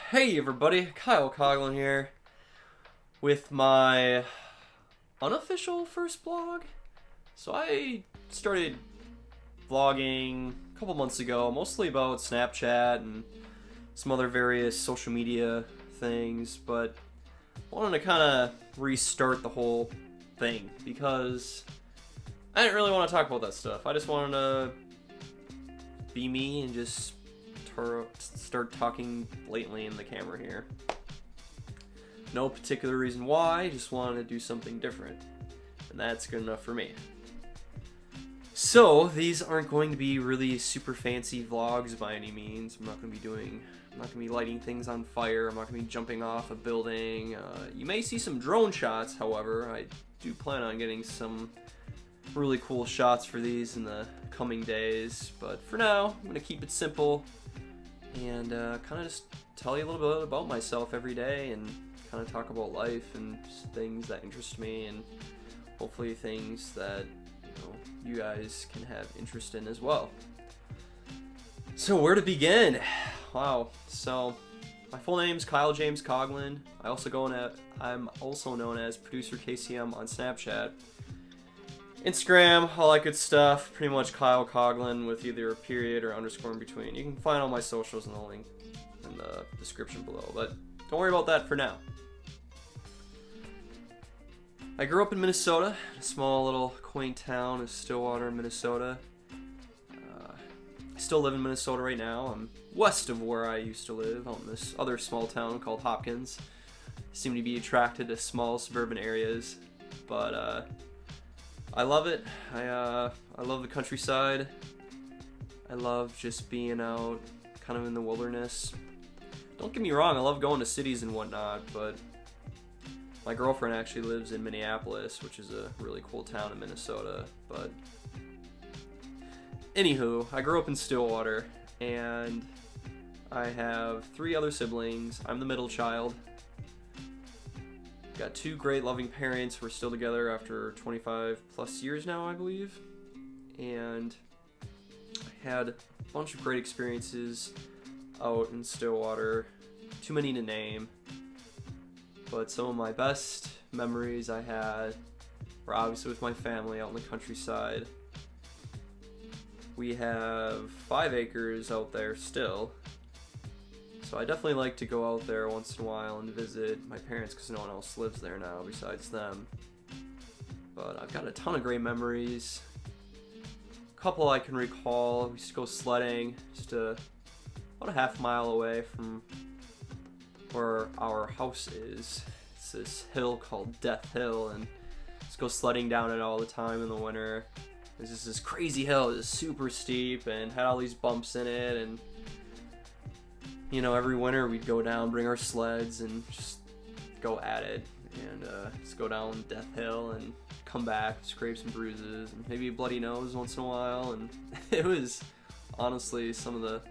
Hey everybody, Kyle Coughlin here with my unofficial first vlog. So I started vlogging a couple months ago, mostly about Snapchat and some other various social media things, but wanted to kind of restart the whole thing because I didn't really want to talk about that stuff. I just wanted to be me and just start talking blatantly in the camera here. No particular reason why, just wanted to do something different. And that's good enough for me. So, these aren't going to be really super fancy vlogs by any means. I'm not going to be lighting things on fire. I'm not going to be jumping off a building. You may see some drone shots, however. I do plan on getting some really cool shots for these in the coming days. But for now, I'm going to keep it simple and kind of just tell you a little bit about myself every day and kind of talk about life and just things that interest me and hopefully things that you guys can have interest in as well. So where to begin? Wow. So my full name's Kyle James Coughlin. I'm also known as Producer KCM on Snapchat. Instagram, all that good stuff, pretty much Kyle Coughlin with either a period or underscore in between. You can find all my socials in the link in the description below, but don't worry about that for now. I grew up in Minnesota, a small little quaint town of Stillwater, Minnesota. I still live in Minnesota right now. I'm west of where I used to live, out in this other small town called Hopkins. I seem to be attracted to small suburban areas, but I love it. I love the countryside. I love just being out kind of in the wilderness. Don't get me wrong, I love going to cities and whatnot, but my girlfriend actually lives in Minneapolis, which is a really cool town in Minnesota. But anywho, I grew up in Stillwater, and I have 3 other siblings. I'm the middle child. Got 2 great loving parents. We're still together after 25 plus years now, I believe. And I had a bunch of great experiences out in Stillwater. Too many to name. But some of my best memories I had were obviously with my family out in the countryside. We have 5 acres out there still. So I definitely like to go out there once in a while and visit my parents because no one else lives there now besides them. But I've got a ton of great memories. A couple I can recall. We used to go sledding just about a half-mile away from where our house is. It's this hill called Death Hill, and just go sledding down it all the time in the winter. It's just this crazy hill. It was super steep and had all these bumps in it, and every winter we'd go down, bring our sleds, and just go at it, and just go down Death Hill and come back, scrape some bruises, and maybe a bloody nose once in a while, and it was honestly some of the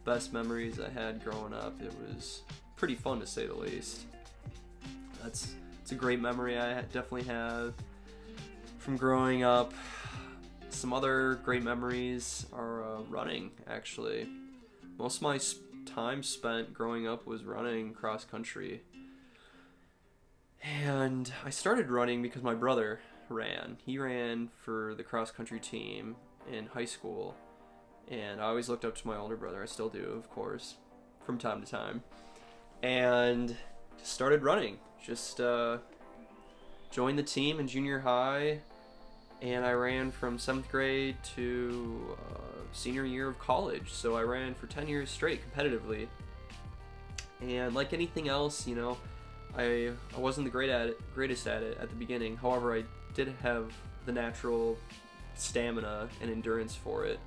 best memories I had growing up. It was pretty fun to say the least. It's a great memory I definitely have from growing up. Some other great memories are running, actually. Most of my time spent growing up was running cross country, and I started running because my brother ran. He ran for the cross country team in high school, and I always looked up to my older brother. I still do, of course, from time to time, and just started running. Just joined the team in junior high, and I ran from 7th grade to senior year of college. So I ran for 10 years straight competitively. And like anything else, I wasn't the greatest at it at the beginning. However, I did have the natural stamina and endurance for it.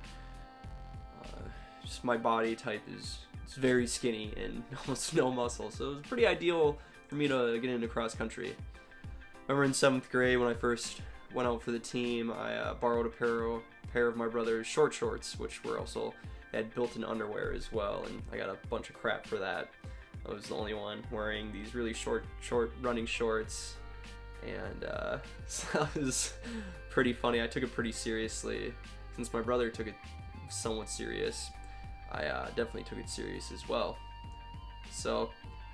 Just my body type is very skinny and almost no muscle, so it was pretty ideal for me to get into cross country. Remember in 7th grade when I first went out for the team, I borrowed a pair of my brother's short shorts, which had built-in underwear as well, and I got a bunch of crap for that. I was the only one wearing these really short running shorts, and so that was pretty funny. I took it pretty seriously. Since my brother took it somewhat serious, I definitely took it serious as well. So,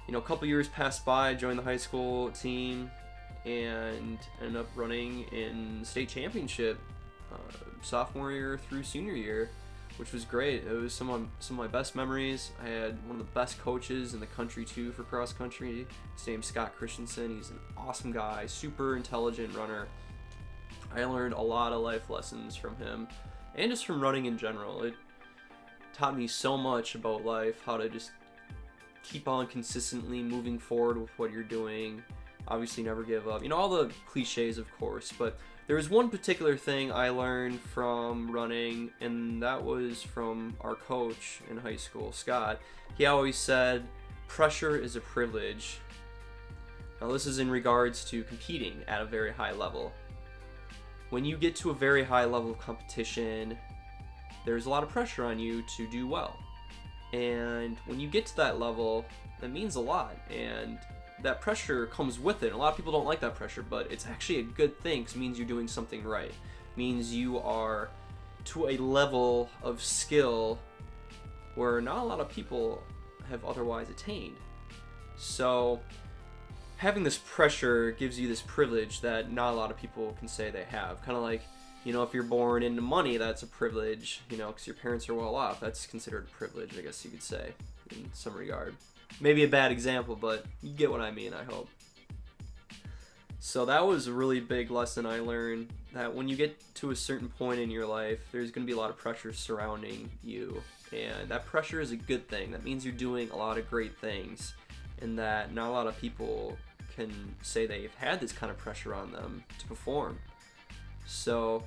a couple years passed by, I joined the high school team, and ended up running in state championship sophomore year through senior year, which was great. It was some of my best memories. I had one of the best coaches in the country too for cross country. His name's Scott Christensen. He's an awesome guy, super intelligent runner. I learned a lot of life lessons from him, and just from running in general. It taught me so much about life, how to just keep on consistently moving forward with what you're doing. Obviously never give up. All the cliches, of course, but there was one particular thing I learned from running, and that was from our coach in high school, Scott. He always said, pressure is a privilege. Now this is in regards to competing at a very high level. When you get to a very high level of competition, there's a lot of pressure on you to do well. And when you get to that level, that means a lot, and that pressure comes with it. A lot of people don't like that pressure, but it's actually a good thing because it means you're doing something right. It means you are to a level of skill where not a lot of people have otherwise attained. So having this pressure gives you this privilege that not a lot of people can say they have. Kind of like, if you're born into money, that's a privilege, because your parents are well off. That's considered a privilege, I guess you could say, in some regard. Maybe a bad example, but you get what I mean, I hope. So that was a really big lesson I learned, that when you get to a certain point in your life, there's going to be a lot of pressure surrounding you. And that pressure is a good thing. That means you're doing a lot of great things, and that not a lot of people can say they've had this kind of pressure on them to perform. So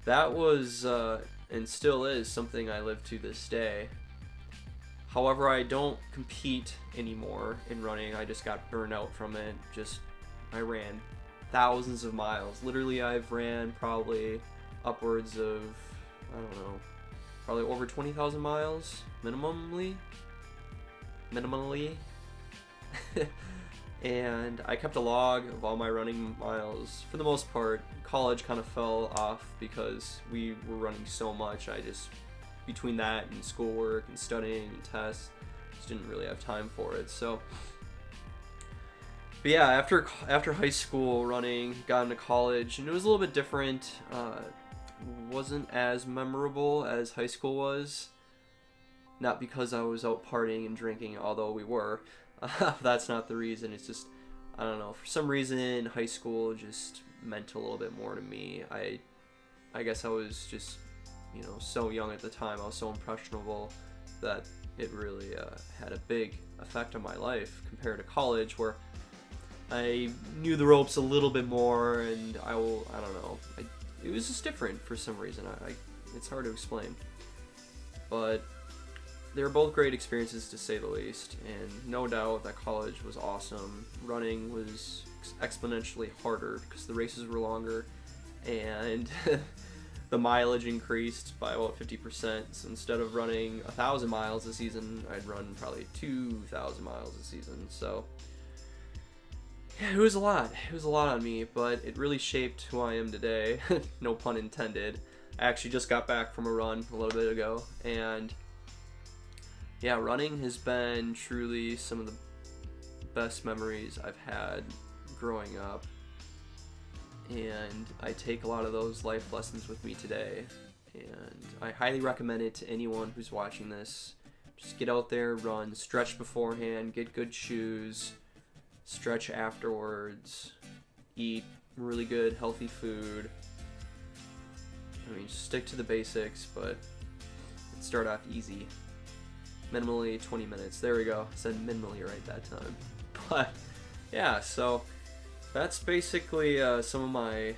that was, and still is, something I live to this day. However, I don't compete anymore in running. I just got burned out from it. I ran thousands of miles. Literally, I've ran probably upwards of, probably over 20,000 miles, minimally. And I kept a log of all my running miles. For the most part, college kind of fell off because we were running so much. Between that and schoolwork and studying and tests, just didn't really have time for it. So, but yeah, after high school running, got into college, and it was a little bit different. Wasn't as memorable as high school was. Not because I was out partying and drinking, although we were. That's not the reason. It's just, I don't know. For some reason, high school just meant a little bit more to me. I guess I was just, so young at the time. I was so impressionable that it really had a big effect on my life compared to college, where I knew the ropes a little bit more, and I don't know. It was just different for some reason. It's hard to explain. But they were both great experiences, to say the least, and no doubt that college was awesome. Running was exponentially harder because the races were longer, and the mileage increased by about 50%. So instead of running 1,000 miles a season, I'd run probably 2,000 miles a season. So yeah, it was a lot. It was a lot on me, but it really shaped who I am today. No pun intended. I actually just got back from a run a little bit ago, and yeah, running has been truly some of the best memories I've had growing up. And I take a lot of those life lessons with me today, and I highly recommend it to anyone who's watching this. Just get out there, run, stretch beforehand, get good shoes, stretch afterwards, eat really good, healthy food. Just stick to the basics, but start off easy. Minimally 20 minutes. There we go. I said minimally right that time. But yeah, so that's basically some of my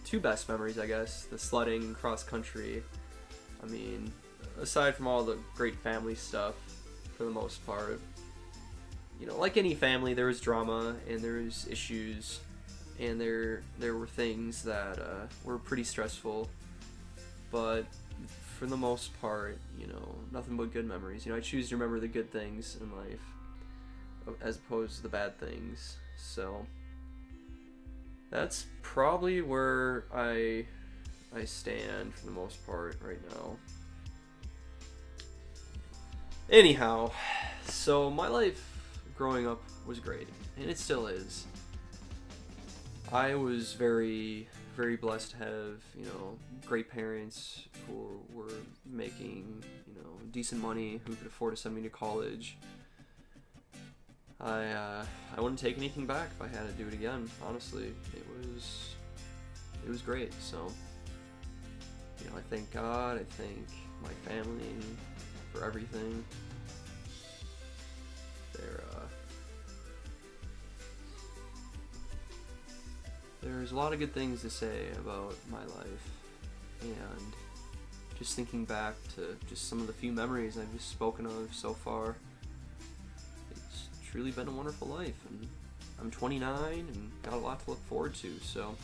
two best memories, I guess. The sledding and cross country. Aside from all the great family stuff, for the most part, like any family, there was drama and there was issues, and there were things that were pretty stressful. But for the most part, nothing but good memories. I choose to remember the good things in life as opposed to the bad things. So that's probably where I stand for the most part right now. Anyhow, So my life growing up was great, and it still is. I was very, very blessed to have, you know, great parents who were making, you know, decent money, who could afford to send me to college. I wouldn't take anything back if I had to do it again. Honestly, it was great. So, you know, I thank God, I thank my family for everything. There's a lot of good things to say about my life, and just thinking back to just some of the few memories I've just spoken of so far, it's truly been a wonderful life, and I'm 29 and got a lot to look forward to, so.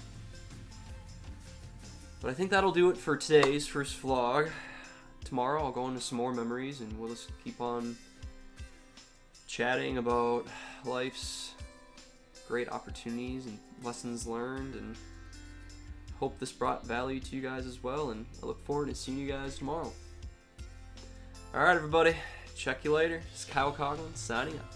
But I think that'll do it for today's first vlog. Tomorrow I'll go into some more memories, and we'll just keep on chatting about life's great opportunities and lessons learned, and hope this brought value to you guys as well, and I look forward to seeing you guys tomorrow. Alright everybody, check you later. It's Kyle Coughlin signing up.